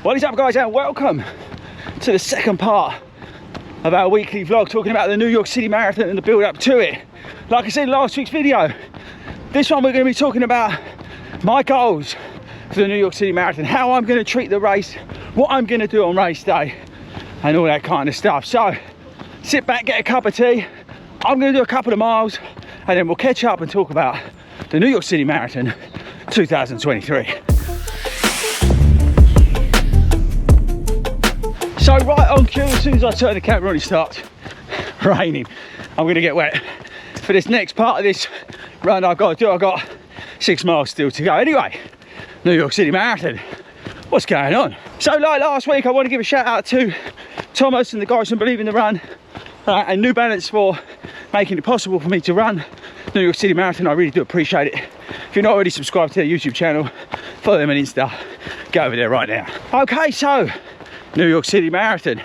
What is up, guys, and welcome to the second part of our weekly vlog talking about the New York City Marathon and the build up to it. Like I said in last week's video, this one we're going to be talking about my goals for the New York City Marathon, how I'm going to treat the race, what I'm going to do on race day and all that kind of stuff. So sit back, get a cup of tea. I'm going to do a couple of miles and then we'll catch up and talk about the New York City Marathon 2023. So right on cue, as soon as I turn the camera on, it starts raining. I'm going to get wet. For this next part of this run I've got to do, I've got 6 miles still to go. Anyway, New York City Marathon, what's going on? So like last week, I want to give a shout out to Thomas and the guys from Believe in the Run and New Balance for making it possible for me to run New York City Marathon. I really do appreciate it. If you're not already subscribed to their YouTube channel, follow them on Insta, go over there right now. Okay, so New York City Marathon.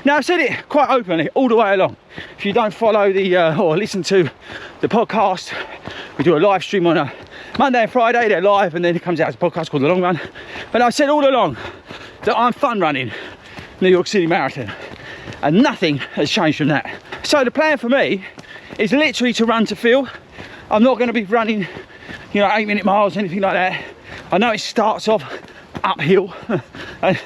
Now I've said it quite openly all the way along. If you don't follow the or listen to the podcast, we do a live stream on a Monday and Friday. They're live, and then it comes out as a podcast called The Long Run. But I've said all along that I'm fun running New York City Marathon, and nothing has changed from that. So the plan for me is literally to run to feel. I'm not going to be running, you know, 8-minute miles, anything like that. I know it starts off uphill and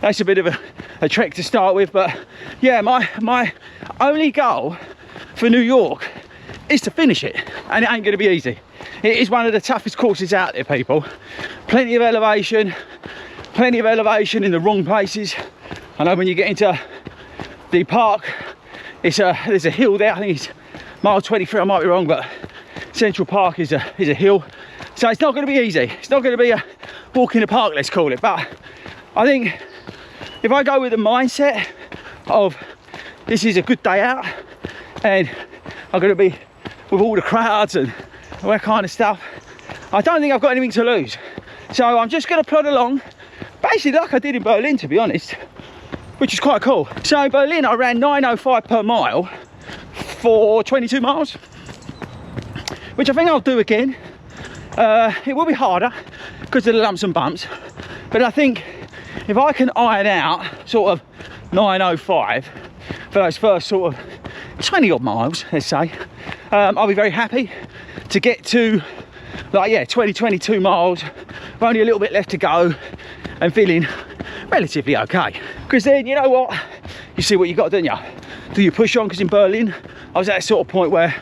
that's a bit of a trek to start with, but yeah, my only goal for New York is to finish it, and it ain't going to be easy. It is one of the toughest courses out there, people. Plenty of elevation in the wrong places. I know when you get into the park, there's a hill there. I think it's mile 23, I might be wrong, but Central Park is a hill, so it's not going to be easy. It's not going to be a walk in the park, let's call it. But I think if I go with the mindset of this is a good day out and I'm going to be with all the crowds and all that kind of stuff, I don't think I've got anything to lose. So I'm just going to plod along, basically like I did in Berlin, to be honest, which is quite cool. So in Berlin I ran 9:05 per mile for 22 miles, which I think I'll do again. It will be harder because of the lumps and bumps, but I think if I can iron out sort of 9:05 for those first sort of 20 odd miles, let's say, I'll be very happy to get to, like, yeah, 22 miles with only a little bit left to go and feeling relatively okay. Because then, you know what, you see what you got, don't you? Do you push on? Because in Berlin I was at a sort of point where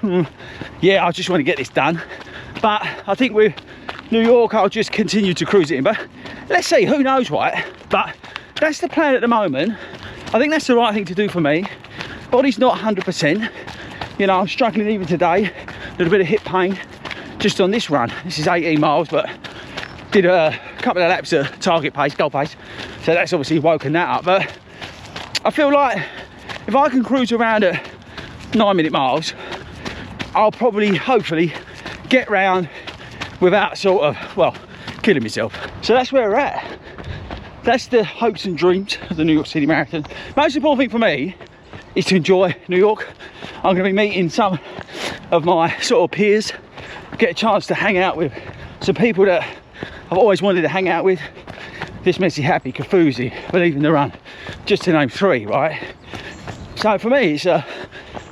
yeah, I just want to get this done. But I think with New York I'll just continue to cruise it in. But let's see, who knows, right? But that's the plan at the moment. I think that's the right thing to do for me. Body's not 100%. You know, I'm struggling even today. A little bit of hip pain just on this run. This is 18 miles, but did a couple of laps at target pace, goal pace. So that's obviously woken that up. But I feel like if I can cruise around at 9-minute miles, I'll probably, hopefully, get round without sort of, well, killing myself. So that's where we're at. That's the hopes and dreams of the New York City Marathon. Most important thing for me is to enjoy New York. I'm going to be meeting some of my sort of peers, get a chance to hang out with some people that I've always wanted to hang out with. This Messy Happy, Kafuzi, Believe in the Run, just to name 3, right? So for me, it's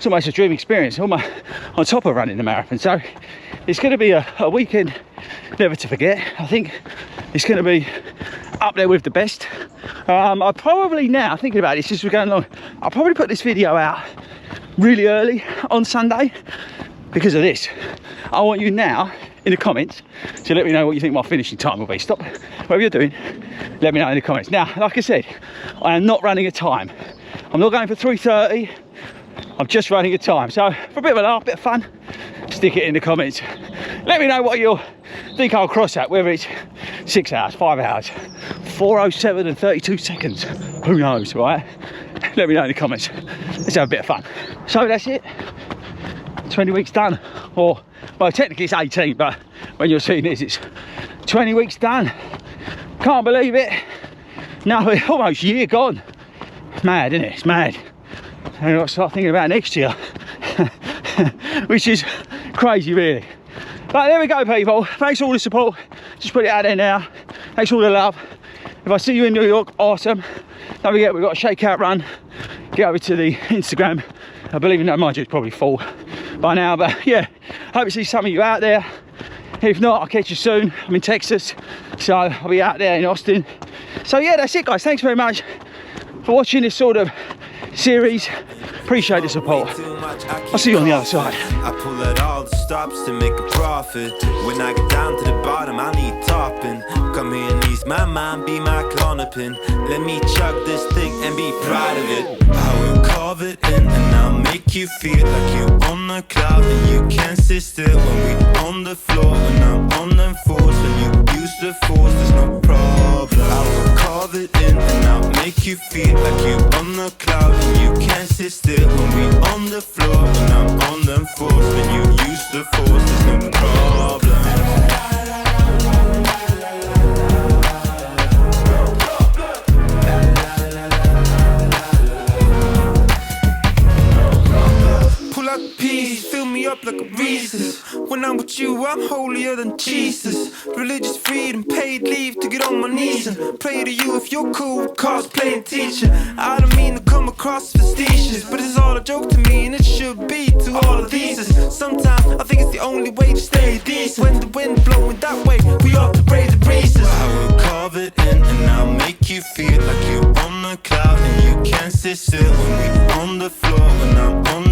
almost a dream experience, on top of running the marathon. So it's going to be a weekend never to forget. I think it's going to be up there with the best. I'll probably, now thinking about this as we're going along, I'll probably put this video out really early on Sunday because of this. I want you now in the comments to let me know what you think my finishing time will be. Stop whatever you're doing, let me know in the comments. Now, like I said, I am not running a time. I'm not going for 3:30. I'm just running a time. So for a bit of a laugh, bit of fun, stick it in the comments. Let me know what you think I'll cross at, whether it's 6 hours, 5 hours, 4:07 and 32 seconds. Who knows, right? Let me know in the comments. Let's have a bit of fun. So that's it. 20 weeks done. Or, well, technically it's 18, but when you're seeing this, it's 20 weeks done. Can't believe it. No, almost a year gone. Mad, isn't it? It's mad. And I've got to start thinking about next year. Which is crazy, really. But there we go, people. Thanks for all the support. Just put it out there now. Thanks for all the love. If If I see you in New York, awesome. Don't forget, we've got a shakeout run. Get over to the Instagram. I believe in that, mind you, it's probably full by now, but yeah, hope to see some of you out there. If not, I'll catch you soon. I'm in Texas, so I'll be out there in Austin. So yeah, that's it, guys. Thanks very much for watching this sort of series. Appreciate the support. I'll see you on the other side. I pull out all the stops to make a profit. When I get down to the bottom, I need topping. Come here and ease my mind, be my clonopin. Let me chug this thing and be proud of it. I will carve it in and I'll make you feel like you on the cloud and you can't sit still when we on the floor. When I'm on them fours, when you use the force, there's no problem. I will carve it in and I'll make you feel like you on the cloud and you can't sit still when we on the floor. When I'm on them fours, when you use the force, there's no problem. Pull out the peas, fill me up like a Reese's. When I'm with you, I'm holier than Jesus. Religious freedom, paid leave to get on my knees and pray to you if you're cool with cosplaying teacher. I don't mean to come across facetious, but it's all a joke to me and it should be to all of these. Sometimes I think it's the only way to stay decent. When the wind blowing that way, we ought to brave the breezes. I will carve it in and I'll make you feel like you on the cloud and you can't sit still when we on the floor. When I'm on